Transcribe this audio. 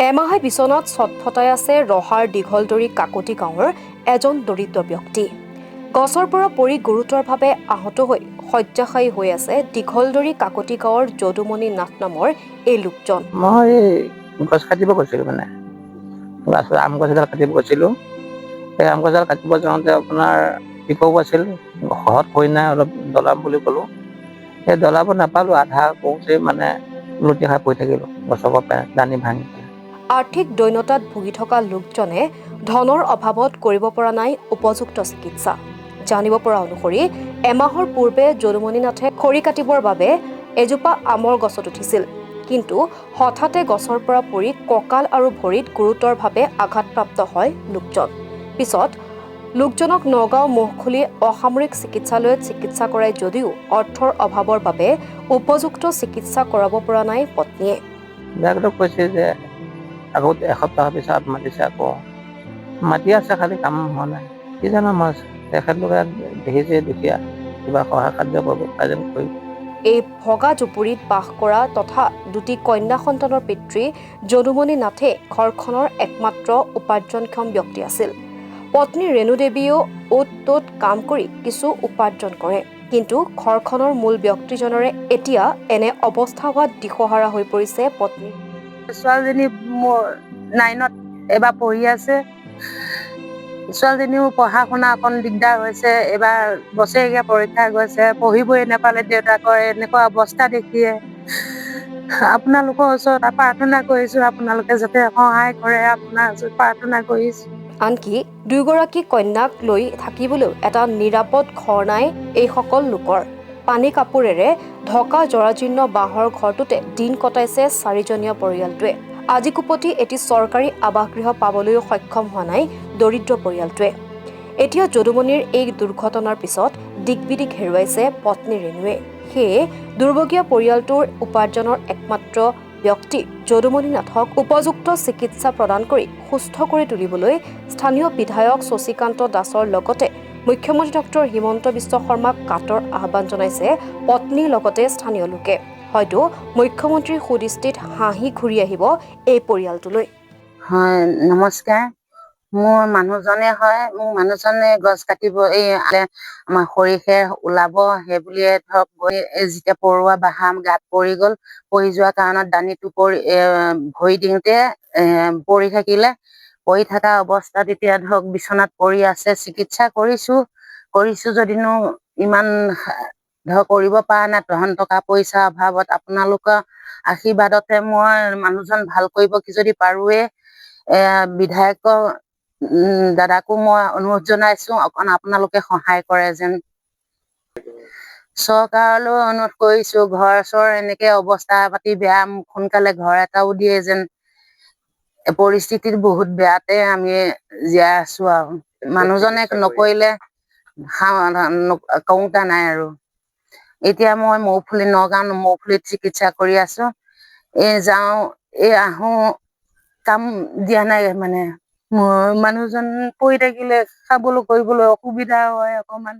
এমাহে বিচনাত ছটফটাই আছে ৰহাৰ দীঘলদৰী কাকতি গাঁৱৰ এজন দৰিদ্ৰ ব্যক্তি। গছৰ পৰা পৰি গুৰুতৰভাৱে আহত হৈ শয্যাশায়ী হৈ আছে দীঘলদৰী কাকতি গাঁৱৰ যদুমণি নাথ নামৰ এই লোকজন। মই গছ কাটিব গৈছিলোঁ, মানে আম গছ এডাল কাটিব গৈছিলোঁ। সেই আম গছডাল কাটিব যাওঁতে আপোনাৰ টিপও আছিল, ঘৰত হৈ নাই, অলপ দলাম বুলি ক'লোঁ। সেই দলাব নাপালোঁ, আধা কৰোঁতে মানে লুটি খাই পৰি থাকিলোঁ গছৰ পৰা দানি ভাঙি পেলাই। আৰ্থিক দৈন্যতাত ভুগি থকা লোকজনে ধনৰ অভাৱত কৰিব পৰা নাই উপযুক্ত চিকিৎসা। জানিব পৰা অনুসৰি এমাহৰ পূৰ্বে যদুমণি নাথে খৰি কাটিবৰ বাবে এজোপা আমৰ গছত উঠিছিল। কিন্তু হঠাতে গছৰ পৰা পৰি কঁকাল আৰু ভৰিত গুৰুতৰভাৱে আঘাতপ্ৰাপ্ত হয় লোকজন। পিছত লোকজনক নগাঁও মহখুলি অসামৰিক চিকিৎসালয়ত চিকিৎসা কৰায় যদিও অৰ্থৰ অভাৱৰ বাবে উপযুক্ত চিকিৎসা কৰাব পৰা নাই পত্নীয়ে। ডাক্তৰক কৈছে যে আকৌ এসপ্তাহৰ পিছত মাতিছে, আকৌ মাতি আছে, খালি কাম হোৱা নাই। কি জানো, মই তেখেতলোকে দেখিছে দুখীয়া, কিবা সহায় সাহায্য কৰিব। এই ভগা জুপুৰিত বাস কৰা তথা দুটি কন্যা সন্তানৰ পিতৃ যদুমণি নাথে ঘৰখনৰ একমাত্ৰ উপাৰ্জনক্ষম ব্যক্তি আছিল। পত্নী ৰেণু দেৱীয়েও অ'ত ত'ত কাম কৰি কিছু উপাৰ্জন কৰে। কিন্তু ঘৰখনৰ মূল ব্যক্তিজনৰে এতিয়া এনে অৱস্থা হোৱাত দিশহাৰা হৈ পৰিছে পত্নী। ছোৱালীজনী মোৰ 9ত এবাৰ পঢ়ি আছে। ছোৱালীজনীও পঢ়া শুনা অকণ দিগদাৰ হৈছে। এবাৰ বছৰেকীয়া পৰীক্ষা গৈছে, পঢ়িবই নাপালে দেউতাকৰ এনেকুৱা অৱস্থা দেখিয়ে আপোনালোকৰ ওচৰত প্ৰাৰ্থনা কৰিছো, আপোনালোকে যাতে সহায় কৰে, আপোনাৰ ওচৰত প্ৰাৰ্থনা কৰিছো। আনকি দুয়োগৰাকী কন্যাক লৈ থাকিবলৈও এটা নিৰাপদ ঘৰ নাই এইসকল লোকৰ। পানী কাপোৰেৰে ঢকা জৰাজীৰ্ণ বাঁহৰ ঘৰটোতে দিন কটাইছে চাৰিজনীয়া পৰিয়ালটোৱে। আজি কোপতি এটি চৰকাৰী আৱাসগৃহ পাবলৈও সক্ষম হোৱা নাই দৰিদ্ৰ পৰিয়ালটোৱে। এতিয়া যদুমণিৰ এই দুৰ্ঘটনাৰ পিছত দিগবিদিক হেৰুৱাইছে পত্নী ৰেণুৱে। সেয়ে দুৰ্ভগীয়া পৰিয়ালটোৰ উপাৰ্জনৰ একমাত্ৰ ব্যক্তি যদুমণি নাথক উপযুক্ত চিকিৎসা প্ৰদান কৰি সুস্থ কৰি তুলিবলৈ স্থানীয় বিধায়ক শশীকান্ত দাসৰ লগতে মুখ্যমন্ত্ৰী ডক্টৰ হিমন্ত বিশ্ব শৰ্মাক কাটৰ আহ্বান জনাইছে পত্নীৰ লগতে স্থানীয় লোকে। হয়তো মুখ্যমন্ত্ৰীৰ সুদৃষ্টিত হাঁহি ঘূৰি আহিব এই পৰিয়ালটোলৈ। হয়, নমস্কাৰ। মোৰ মানুহজনে গছ কাটিব, আমাৰ সৰিষে ওলাব সেই বুলিয়ে ধৰক যেতিয়া পৰুৱা বাহা গাত পৰি গ'ল, পৰি যোৱা কাৰণত দানিটো ভৰি দিওঁতে পৰি থাকিলে। পৰি থকা অৱস্থাত এতিয়া ধৰক বিচনাত পৰি আছে। চিকিৎসা কৰিছো যদিনো ইমান ধৰক কৰিব পৰা নাই, টকা পইচাৰ অভাৱত। আপোনালোকৰ আশীৰ্বাদতে মই মানুহজন ভাল কৰিব কি যদি পাৰোৱে, বিধায়কৰ দাদাকো মই অনুৰোধ জনাইছো, অকণ আপোনালোকে সহায় কৰে যেন। চৰকাৰলৈ অনুৰোধ কৰিছো, ঘৰ চৰ এনেকে অৱস্থা পাতি বেয়া, সোনকালে ঘৰ এটাও দিয়ে যেন। পৰিস্থিতিত বহুত বেয়াতে আমি জীয়াই আছো আৰু মানুহজনে নকৰিলে কওঁতা নাই আৰু। এতিয়া মই নগাঁও মৌফুলিত চিকিৎসা কৰি আছো। আহো, কাম দিয়া নাই, মানে মোৰ মানুহজন পৰি থাকিলে খাবলৈ কৰিবলৈ অসুবিধা হয় অকমান।